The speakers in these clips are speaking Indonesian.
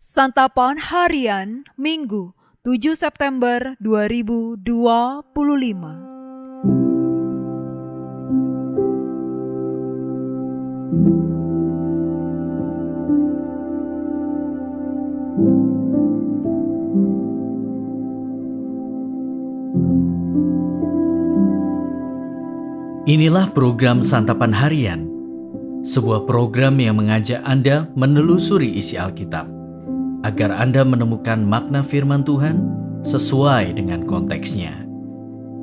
Santapan Harian Minggu 7 September 2025. Inilah program Santapan Harian, sebuah program yang mengajak Anda menelusuri isi Alkitab, agar Anda menemukan makna firman Tuhan sesuai dengan konteksnya.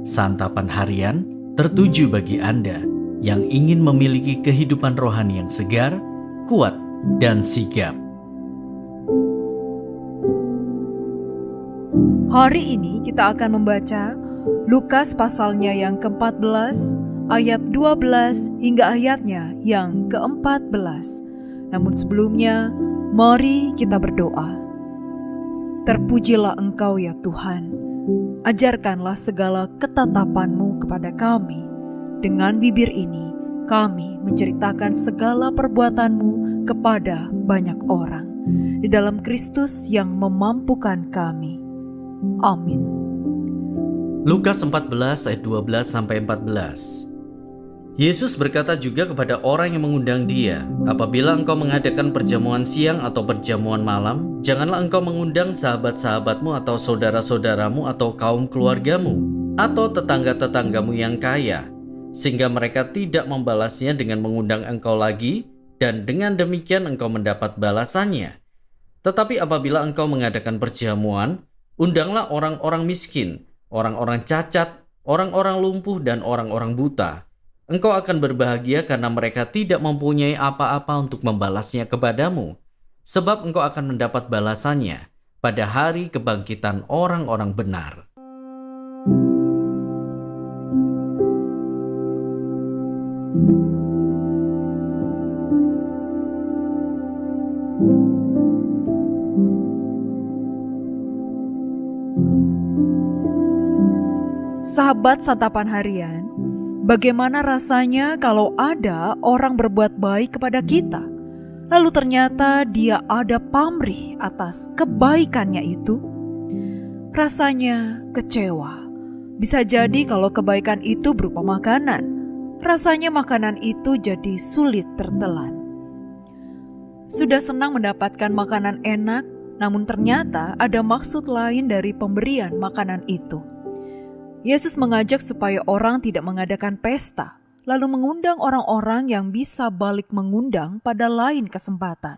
Santapan Harian tertuju bagi Anda yang ingin memiliki kehidupan rohani yang segar, kuat, dan sigap. Hari ini kita akan membaca Lukas pasalnya yang ke-14, ayat 12 hingga ayatnya yang ke-14. Namun sebelumnya, mari kita berdoa. Terpujilah Engkau ya Tuhan, ajarkanlah segala ketatapan-Mu kepada kami. Dengan bibir ini, kami menceritakan segala perbuatan-Mu kepada banyak orang. Di dalam Kristus yang memampukan kami. Amin. Lukas 14 ayat 12-14. Yesus berkata juga kepada orang yang mengundang dia, apabila engkau mengadakan perjamuan siang atau perjamuan malam, janganlah engkau mengundang sahabat-sahabatmu atau saudara-saudaramu atau kaum keluargamu, atau tetangga-tetanggamu yang kaya, sehingga mereka tidak membalasnya dengan mengundang engkau lagi, dan dengan demikian engkau mendapat balasannya. Tetapi apabila engkau mengadakan perjamuan, undanglah orang-orang miskin, orang-orang cacat, orang-orang lumpuh, dan orang-orang buta. Engkau akan berbahagia karena mereka tidak mempunyai apa-apa untuk membalasnya kepadamu, sebab engkau akan mendapat balasannya pada hari kebangkitan orang-orang benar. Sahabat Santapan Harian, bagaimana rasanya kalau ada orang berbuat baik kepada kita, lalu ternyata dia ada pamrih atas kebaikannya itu? Rasanya kecewa. Bisa jadi kalau kebaikan itu berupa makanan, rasanya makanan itu jadi sulit tertelan. Sudah senang mendapatkan makanan enak, namun ternyata ada maksud lain dari pemberian makanan itu. Yesus mengajak supaya orang tidak mengadakan pesta, lalu mengundang orang-orang yang bisa balik mengundang pada lain kesempatan.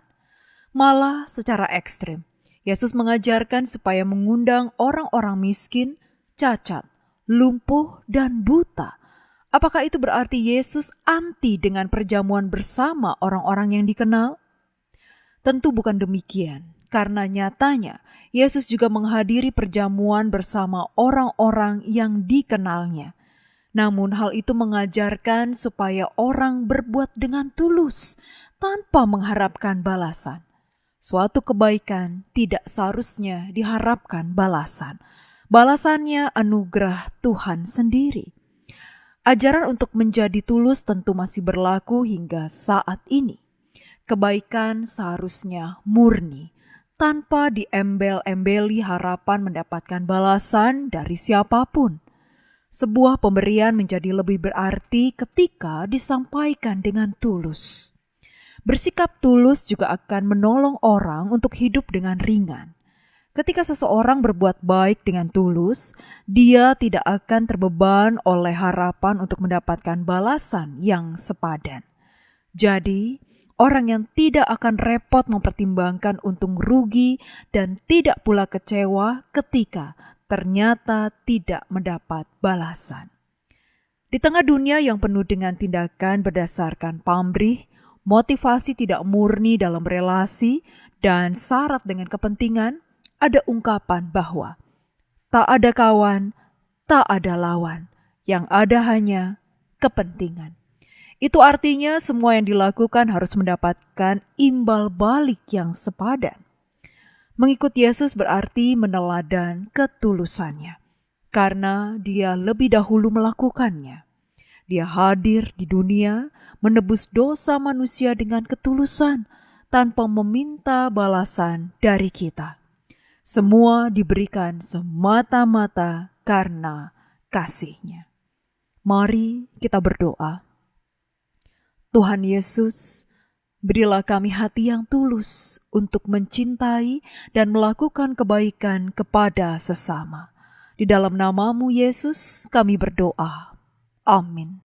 Malah secara ekstrim, Yesus mengajarkan supaya mengundang orang-orang miskin, cacat, lumpuh, dan buta. Apakah itu berarti Yesus anti dengan perjamuan bersama orang-orang yang dikenal? Tentu bukan demikian. Karena nyatanya, Yesus juga menghadiri perjamuan bersama orang-orang yang dikenalnya. Namun hal itu mengajarkan supaya orang berbuat dengan tulus, tanpa mengharapkan balasan. Suatu kebaikan tidak seharusnya diharapkan balasan. Balasannya anugerah Tuhan sendiri. Ajaran untuk menjadi tulus tentu masih berlaku hingga saat ini. Kebaikan seharusnya murni, tanpa diembel-embeli harapan mendapatkan balasan dari siapapun. Sebuah pemberian menjadi lebih berarti ketika disampaikan dengan tulus. Bersikap tulus juga akan menolong orang untuk hidup dengan ringan. Ketika seseorang berbuat baik dengan tulus, dia tidak akan terbeban oleh harapan untuk mendapatkan balasan yang sepadan. Jadi, orang yang tidak akan repot mempertimbangkan untung rugi dan tidak pula kecewa ketika ternyata tidak mendapat balasan. Di tengah dunia yang penuh dengan tindakan berdasarkan pamrih, motivasi tidak murni dalam relasi, dan syarat dengan kepentingan, ada ungkapan bahwa tak ada kawan, tak ada lawan, yang ada hanya kepentingan. Itu artinya semua yang dilakukan harus mendapatkan imbal balik yang sepadan. Mengikut Yesus berarti meneladan ketulusannya, karena dia lebih dahulu melakukannya. Dia hadir di dunia menebus dosa manusia dengan ketulusan, tanpa meminta balasan dari kita. Semua diberikan semata-mata karena kasih-Nya. Mari kita berdoa. Tuhan Yesus, berilah kami hati yang tulus untuk mencintai dan melakukan kebaikan kepada sesama. Di dalam nama-Mu Yesus kami berdoa. Amin.